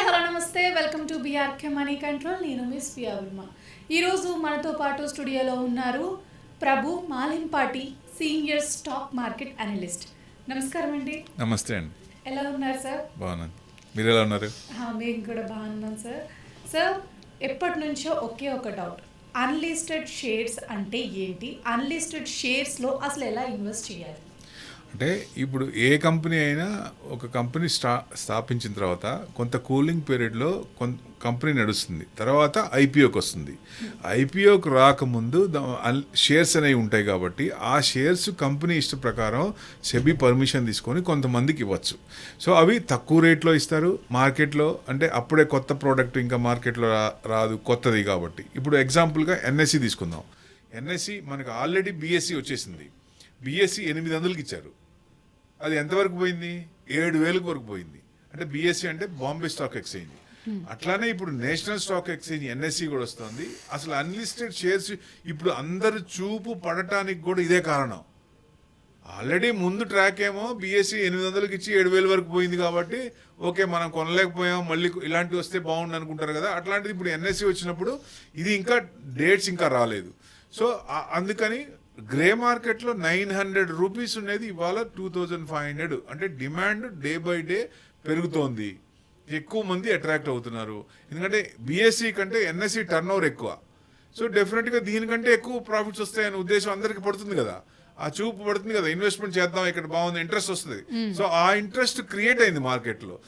Hello నమస్తే, welcome to BRK money control. నేను miss Piya Varma. ఈరోజు మనతో పాటు స్టూడియోలో ఉన్నారు ప్రభు Malimpati, senior stock market analyst. నమస్కారం అండి. నమస్తే అండి. ఎలా ఉన్నారు సార్? బాగున్నాను. మీరు ఎలా ఉన్నారు? మేము కూడా బాగున్నాం సార్. సార్, ఎప్పటి నుంచో ఒకే ఒక డౌట్, అన్లిస్టెడ్ షేర్స్ అంటే ఏంటి? అన్లిస్టెడ్ షేర్స్లో అసలు ఎలా ఇన్వెస్ట్ చేయాలి? అంటే ఇప్పుడు ఏ కంపెనీ అయినా ఒక కంపెనీ స్థాపించిన తర్వాత కొంత కూలింగ్ పీరియడ్లో కంపెనీ నడుస్తుంది, తర్వాత ఐపీఓకి వస్తుంది. ఐపీఓకి రాకముందు షేర్స్ అనేవి ఉంటాయి కాబట్టి ఆ షేర్స్ కంపెనీ ఇష్ట ప్రకారం సెబీ పర్మిషన్ తీసుకొని కొంతమందికి ఇవ్వచ్చు. సో అవి తక్కువ రేట్లో ఇస్తారు మార్కెట్లో. అంటే అప్పుడే కొత్త ప్రోడక్ట్ ఇంకా మార్కెట్లో రాదు, కొత్తది కాబట్టి. ఇప్పుడు ఎగ్జాంపుల్గా ఎన్ఎస్సి తీసుకుందాం. ఎన్ఎస్సి మనకు ఆల్రెడీ బీఎస్సీ వచ్చేసింది. బీఎస్సీ 800కి ఇచ్చారు. అది ఎంతవరకు పోయింది? 7,000 వరకు పోయింది. అంటే బీఎస్సీ అంటే బాంబే స్టాక్ ఎక్స్చేంజ్. అట్లానే ఇప్పుడు నేషనల్ స్టాక్ ఎక్స్చేంజ్ ఎన్ఎస్సి కూడా వస్తుంది. అసలు అన్లిస్టెడ్ షేర్స్ ఇప్పుడు అందరు చూపు పడటానికి కూడా ఇదే కారణం. ఆల్రెడీ ముందు ట్రాక్ ఏమో బీఎస్సీ 800కి ఇచ్చి 7,000 వరకు పోయింది కాబట్టి ఓకే మనం కొనలేకపోయాం, మళ్ళీ ఇలాంటివి వస్తే బాగుండు అనుకుంటారు కదా. అట్లాంటిది ఇప్పుడు ఎన్ఎస్సి వచ్చినప్పుడు ఇది ఇంకా డేట్స్ ఇంకా రాలేదు. సో అందుకని గ్రే మార్కెట్లో 900 రూపీస్ ఉండేది ఇవాళ 2,500. అంటే డిమాండ్ డే బై డే పెరుగుతోంది, ఎక్కువ మంది అట్రాక్ట్ అవుతున్నారు. ఎందుకంటే బీఎస్సీ కంటే ఎన్ఎస్సీ టర్న్ ఓవర్ ఎక్కువ. సో డెఫినెట్గా దీనికంటే ఎక్కువ ప్రాఫిట్స్ వస్తాయనే ఉద్దేశం అందరికీ పడుతుంది కదా, ఆ చూపు పడుతుంది కదా, ఇన్వెస్ట్మెంట్ చేద్దాం ఇక్కడ బాగుంది, ఇంట్రెస్ట్ వస్తుంది. సో ఆ ఇంట్రెస్ట్ క్రియేట్ అయింది మార్కెట్లో.